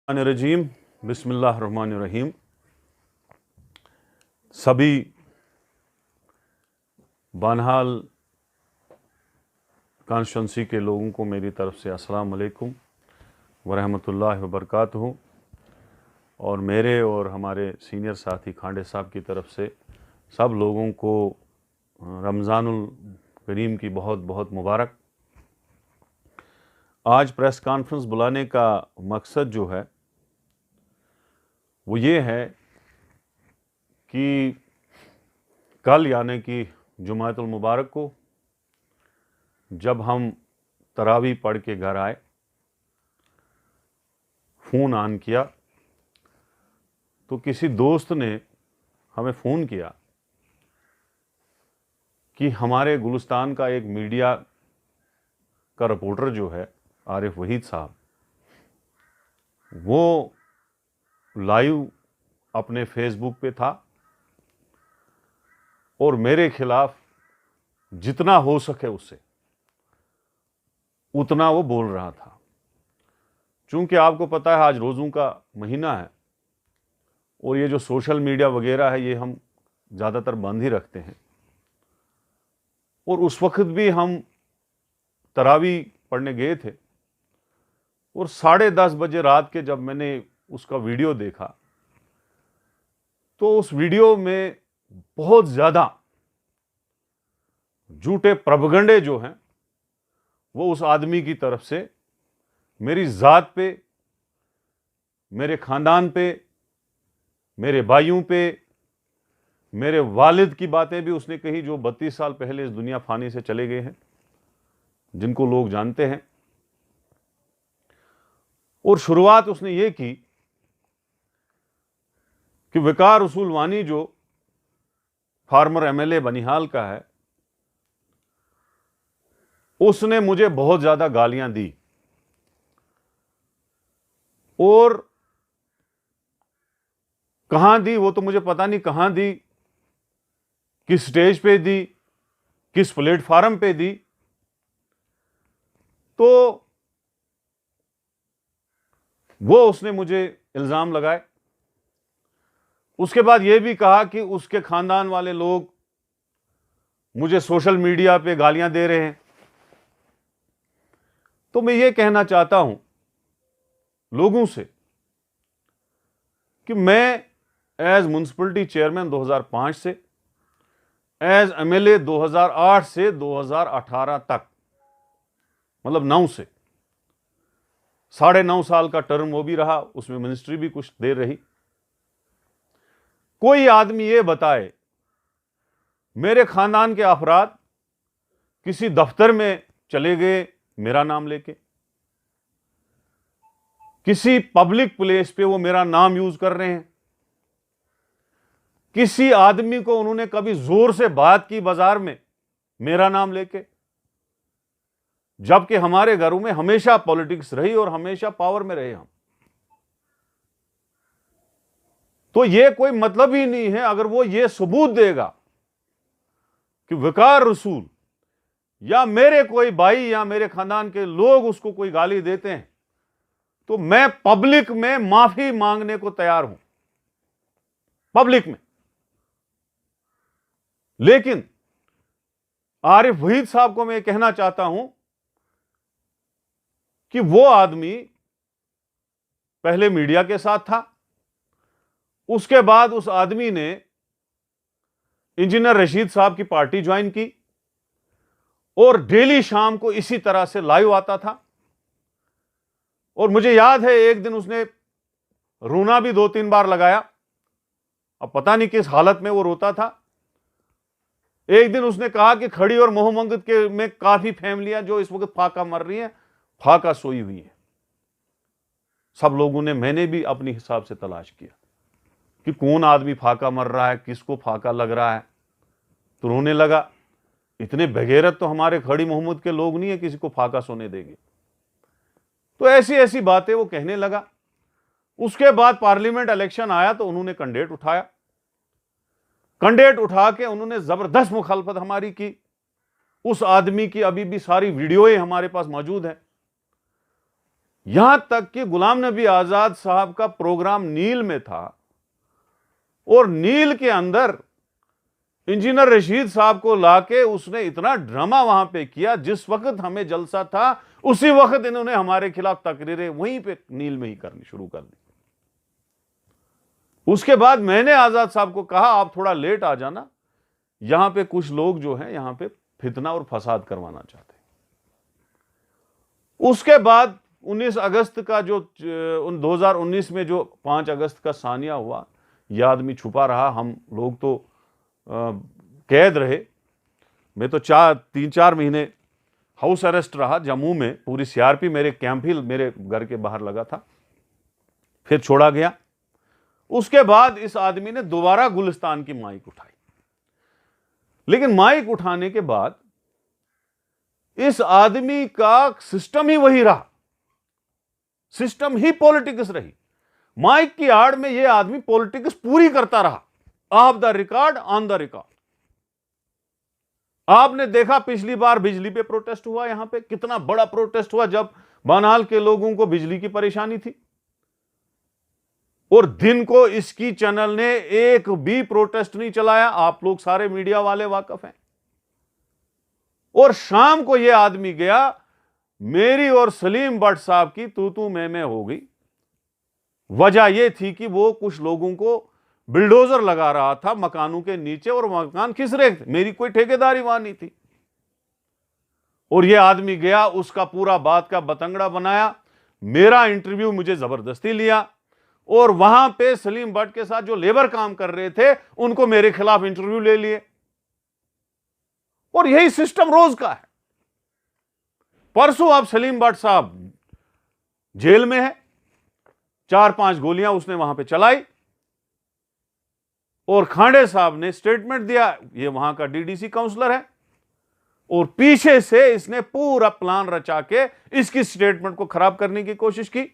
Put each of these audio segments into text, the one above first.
रजीम बिस्मिल्लाहिर्रहमानिर्रहीम। सभी बानहाल कॉन्स्टिट्यूंसी के लोगों को मेरी तरफ से अस्सलाम वालेकुम वरहमतुल्लाहि वबरकातुहू और मेरे और हमारे सीनियर साथी खांडे साहब की तरफ से सब लोगों को रमज़ानुल करीम की बहुत बहुत मुबारक। आज प्रेस कॉन्फ्रेंस बुलाने का मकसद जो है वो ये है कि कल यानी कि जुमातुल मुबारक को जब हम तरावी पढ़ के घर आए, फ़ोन ऑन किया तो किसी दोस्त ने हमें फ़ोन किया कि हमारे गुलिस्तान का एक मीडिया का रिपोर्टर जो है आरिफ वहीद साहब, वो लाइव अपने फेसबुक पे था और मेरे खिलाफ जितना हो सके उससे उतना वो बोल रहा था। चूंकि आपको पता है आज रोज़ों का महीना है और ये जो सोशल मीडिया वगैरह है ये हम ज़्यादातर बंद ही रखते हैं, और उस वक्त भी हम तरावी पढ़ने गए थे और 10:30 बजे रात के जब मैंने उसका वीडियो देखा तो उस वीडियो में बहुत ज़्यादा झूठे प्रोपेगेंडे जो हैं वो उस आदमी की तरफ से मेरी ज़ात पे, मेरे ख़ानदान पे, मेरे भाइयों पे, मेरे वालिद की बातें भी उसने कही जो 32 साल पहले इस दुनिया फानी से चले गए हैं, जिनको लोग जानते हैं। और शुरुआत उसने ये की कि वकार रसूल वानी जो फार्मर एमएलए बनिहाल का है, उसने मुझे बहुत ज़्यादा गालियां दी और कहां दी वो तो मुझे पता नहीं, कहां दी, किस स्टेज पे दी, किस प्लेटफार्म पे दी। तो वो उसने मुझे इल्ज़ाम लगाए। उसके बाद ये भी कहा कि उसके ख़ानदान वाले लोग मुझे सोशल मीडिया पे गालियां दे रहे हैं। तो मैं ये कहना चाहता हूं लोगों से कि मैं एज म्युनिसिपैलिटी चेयरमैन 2005 से, एज एमएलए 2008 से 2018 तक, मतलब 9 से 9.5 साल का टर्म वो भी रहा, उसमें मिनिस्ट्री भी कुछ देर रही। कोई आदमी ये बताए मेरे खानदान के अफराद किसी दफ्तर में चले गए मेरा नाम लेके, किसी पब्लिक प्लेस पे वो मेरा नाम यूज कर रहे हैं, किसी आदमी को उन्होंने कभी जोर से बात की बाजार में मेरा नाम लेके, जबकि हमारे घरों में हमेशा पॉलिटिक्स रही और हमेशा पावर में रहे हम। तो ये कोई मतलब ही नहीं है अगर वो ये सबूत देगा कि वकार रसूल या मेरे कोई भाई या मेरे खानदान के लोग उसको कोई गाली देते हैं तो मैं पब्लिक में माफी मांगने को तैयार हूं, पब्लिक में। लेकिन आरिफ वहीद साहब को मैं कहना चाहता हूं कि वो आदमी पहले मीडिया के साथ था, उसके बाद उस आदमी ने इंजीनियर रशीद साहब की पार्टी ज्वाइन की और डेली शाम को इसी तरह से लाइव आता था। और मुझे याद है एक दिन उसने रोना भी 2-3 बार लगाया, अब पता नहीं किस हालत में वो रोता था। एक दिन उसने कहा कि खड़ी और मोहम्मद के में काफी फैमिलियां जो इस वक्त फाका मर रही हैं, फाका सोई हुई है। सब लोगों ने, मैंने भी अपने हिसाब से तलाश किया कि कौन आदमी फाका मर रहा है, किसको फाका लग रहा है, तो रोने लगा। इतने बगैरत तो हमारे खड़ी मोहम्मद के लोग नहीं है किसी को फाका सोने देंगे। तो ऐसी ऐसी बातें वो कहने लगा। उसके बाद पार्लियामेंट इलेक्शन आया तो उन्होंने कैंडिडेट उठाया, कैंडिडेट उठा के उन्होंने जबरदस्त मुखालफत हमारी की। उस आदमी की अभी भी सारी वीडियोएं हमारे पास मौजूद है। यहां तक कि गुलाम नबी आजाद साहब का प्रोग्राम नील में था और नील के अंदर इंजीनियर रशीद साहब को लाके उसने इतना ड्रामा वहां पे किया, जिस वक्त हमें जलसा था उसी वक्त इन्होंने हमारे खिलाफ तकरीरें वहीं पे नील में ही करनी शुरू कर दी। उसके बाद मैंने आजाद साहब को कहा आप थोड़ा लेट आ जाना, यहां पे कुछ लोग जो हैं यहां पे फितना और फसाद करवाना चाहते हैं। उसके बाद 19 अगस्त का जो 2019 में जो 5 अगस्त का सानिया हुआ, यह आदमी छुपा रहा, हम लोग तो कैद रहे। मैं तो 3-4 महीने हाउस अरेस्ट रहा जम्मू में, पूरी सीआरपी मेरे कैंप ही मेरे घर के बाहर लगा था, फिर छोड़ा गया। उसके बाद इस आदमी ने दोबारा गुलिस्तान की माइक उठाई, लेकिन माइक उठाने के बाद इस आदमी का सिस्टम ही वही रहा, सिस्टम ही पॉलिटिक्स रही। माइक की आड़ में यह आदमी पॉलिटिक्स पूरी करता रहा, of the record on the record. आपने देखा पिछली बार बिजली पे प्रोटेस्ट हुआ, यहां पे कितना बड़ा प्रोटेस्ट हुआ जब बनाल के लोगों को बिजली की परेशानी थी, और दिन को इसकी चैनल ने एक भी प्रोटेस्ट नहीं चलाया। आप लोग सारे मीडिया वाले वाकिफ हैं। और शाम को यह आदमी गया, मेरी और सलीम भट्ट साहब की तू मैं हो गई। वजह यह थी कि वो कुछ लोगों को बिल्डोजर लगा रहा था मकानों के नीचे और मकान खिस रहे थे, मेरी कोई ठेकेदारी वहां नहीं थी। और यह आदमी गया, उसका पूरा बात का बतंगड़ा बनाया, मेरा इंटरव्यू मुझे जबरदस्ती लिया, और वहां पे सलीम भट्ट के साथ जो लेबर काम कर रहे थे उनको मेरे खिलाफ इंटरव्यू ले लिए। और यही सिस्टम रोज का है। परसों अब सलीम भट्ट साहब जेल में है, 4-5 गोलियां उसने वहां पे चलाई, और खांडे साहब ने स्टेटमेंट दिया, ये वहां का डीडीसी काउंसलर है, और पीछे से इसने पूरा प्लान रचा के इसकी स्टेटमेंट को खराब करने की कोशिश की।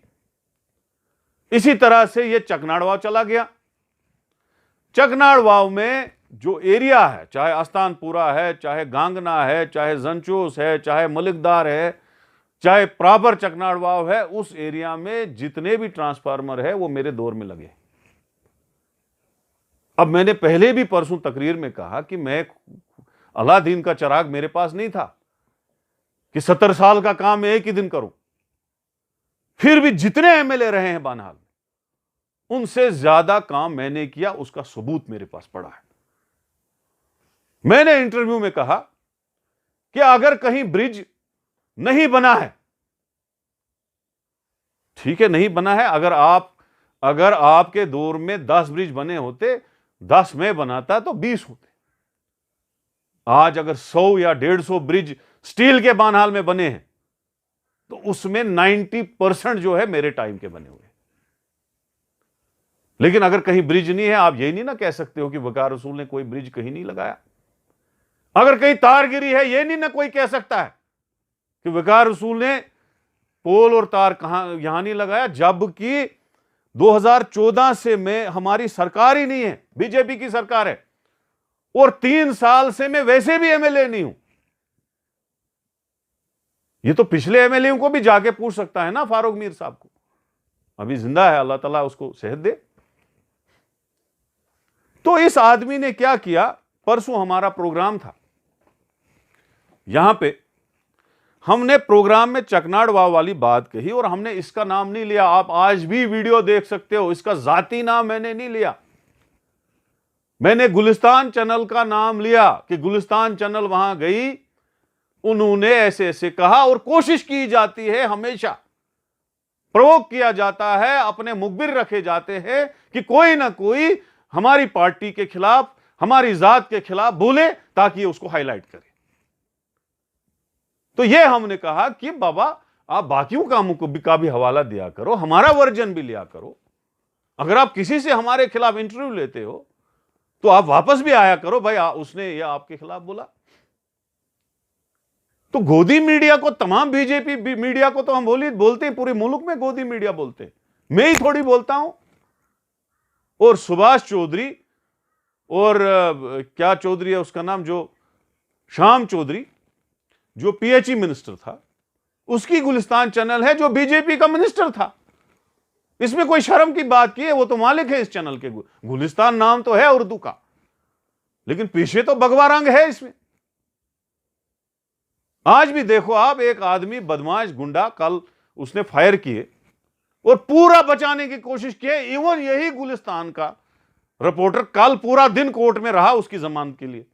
इसी तरह से यह चकनाड़ वाव चला गया। चकनाड़ वाव में जो एरिया है, चाहे आस्तानपुरा है, चाहे गांगना है, चाहे जंचोस है, चाहे मलिकदार है, चाहे प्रॉपर चकनाड़ वाव है, उस एरिया में जितने भी ट्रांसफार्मर है वो मेरे दौर में लगे। अब मैंने पहले भी परसों तकरीर में कहा कि मैं अलादीन का चिराग मेरे पास नहीं था कि 70 साल का काम मैं एक ही दिन करूं। फिर भी जितने एमएलए रहे हैं बानहाल, उनसे ज्यादा काम मैंने किया, उसका सबूत मेरे पास पड़ा है। मैंने इंटरव्यू में कहा कि अगर कहीं ब्रिज नहीं बना है, ठीक है नहीं बना है, अगर आपके दौर में 10 ब्रिज बने होते, 10 में बनाता तो 20 होते। आज अगर 100 या 150 ब्रिज स्टील के बानहाल में बने हैं तो उसमें 90% जो है मेरे टाइम के बने हुए। लेकिन अगर कहीं ब्रिज नहीं है, आप यही नहीं ना कह सकते हो कि वकार रसूल ने कोई ब्रिज कहीं नहीं लगाया। अगर कहीं तार गिरी है, यह नहीं ना कोई कह सकता है कि वकार रसूल ने पोल और तार यहां नहीं लगाया, जबकि 2014 से मैं हमारी सरकार ही नहीं है, बीजेपी की सरकार है, और 3 साल से मैं वैसे भी एमएलए नहीं हूं। ये तो पिछले एमएलए को भी जाके पूछ सकता है ना, फारूक मीर साहब को, अभी जिंदा है, अल्लाह ताला उसको सेहत दे। तो इस आदमी ने क्या किया, परसों हमारा प्रोग्राम था, यहां पे हमने प्रोग्राम में चकनाड़ वाव वाली बात कही, और हमने इसका नाम नहीं लिया। आप आज भी वीडियो देख सकते हो, इसका जाती नाम मैंने नहीं लिया। मैंने गुलिस्तान चैनल का नाम लिया कि गुलिस्तान चैनल वहां गई, उन्होंने ऐसे ऐसे कहा, और कोशिश की जाती है, हमेशा प्रवोक किया जाता है, अपने मुखबिर रखे जाते हैं कि कोई ना कोई हमारी पार्टी के खिलाफ, हमारी जात के खिलाफ बोले ताकि उसको हाईलाइट करे। तो यह हमने कहा कि बाबा आप बाकियों कामों को का भी हवाला दिया करो, हमारा वर्जन भी लिया करो। अगर आप किसी से हमारे खिलाफ इंटरव्यू लेते हो तो आप वापस भी आया करो, भाई उसने यह आपके खिलाफ बोला। तो गोदी मीडिया को, तमाम बीजेपी मीडिया को तो हम बोलते हैं, पूरे मुल्क में गोदी मीडिया बोलते हैं, मैं ही थोड़ी बोलता हूं। और सुभाष चौधरी और क्या चौधरी है उसका नाम, जो श्याम चौधरी, जो पीएचई मिनिस्टर था, उसकी गुलिस्तान चैनल है जो बीजेपी का मिनिस्टर था। इसमें कोई शर्म की बात की है? वो तो मालिक है इस चैनल के। गुलिस्तान नाम तो है उर्दू का, लेकिन पीछे तो भगवा रंग है इसमें। आज भी देखो आप, एक आदमी बदमाश गुंडा कल उसने फायर किए और पूरा बचाने की कोशिश की। इवन यही गुलिस्तान का रिपोर्टर कल पूरा दिन कोर्ट में रहा उसकी जमानत के लिए।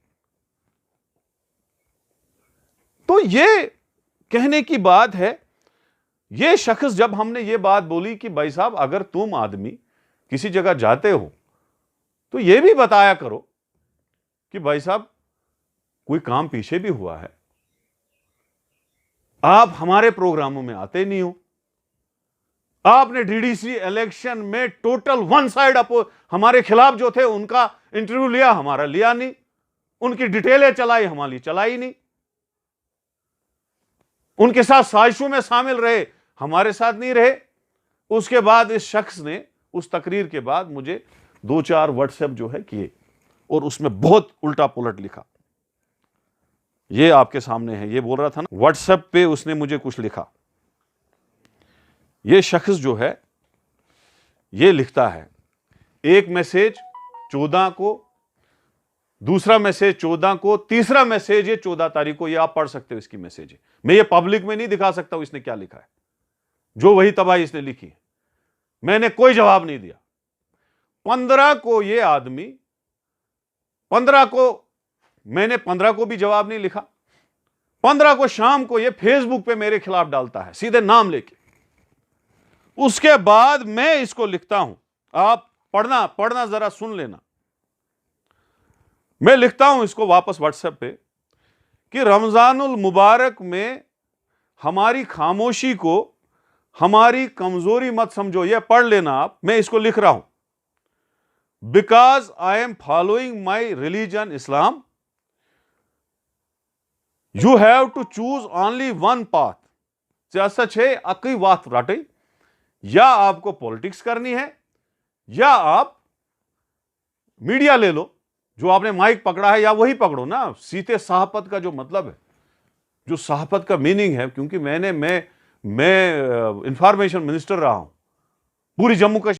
तो ये कहने की बात है, ये शख्स, जब हमने ये बात बोली कि भाई साहब अगर तुम आदमी किसी जगह जाते हो तो ये भी बताया करो कि भाई साहब कोई काम पीछे भी हुआ है, आप हमारे प्रोग्रामों में आते नहीं हो। आपने डीडीसी इलेक्शन में टोटल वन साइड हमारे खिलाफ जो थे उनका इंटरव्यू लिया, हमारा लिया नहीं। उनकी डिटेलें चलाई, हमारी चलाई नहीं। उनके साथ साजिशों में शामिल रहे, हमारे साथ नहीं रहे। उसके बाद इस शख्स ने उस तकरीर के बाद मुझे 2-4 व्हाट्सएप जो है किए और उसमें बहुत उल्टा पुलट लिखा। ये आपके सामने है, ये बोल रहा था ना, व्हाट्सएप पे उसने मुझे कुछ लिखा। ये शख्स जो है ये लिखता है, एक मैसेज 14 को, दूसरा मैसेज 14 को, तीसरा मैसेज ये 14 तारीख को। ये आप पढ़ सकते हो, इसकी मैसेज है। मैं ये पब्लिक में नहीं दिखा सकता हूं इसने क्या लिखा है, जो वही तबाही इसने लिखी है। मैंने कोई जवाब नहीं दिया। 15 को ये आदमी, 15 को मैंने 15 को भी जवाब नहीं लिखा। 15 को शाम को ये फेसबुक पे मेरे खिलाफ डालता है, सीधे नाम लेके। उसके बाद मैं इसको लिखता हूं, आप पढ़ना जरा सुन लेना। मैं लिखता हूं इसको वापस व्हाट्सएप पे कि रमजानुल मुबारक में हमारी खामोशी को हमारी कमजोरी मत समझो। यह पढ़ लेना आप, मैं इसको लिख रहा हूं। Because I am following my religion Islam, you have to choose only one path. सच है अकई बात राटे, या आपको पॉलिटिक्स करनी है या आप मीडिया ले लो, जो आपने माइक पकड़ा है, या वही पकड़ो ना। सीते सहाफत का जो मतलब है, जो सहाफत का मीनिंग है, क्योंकि मैं इंफॉर्मेशन मिनिस्टर रहा हूं पूरी जम्मू कश्मीर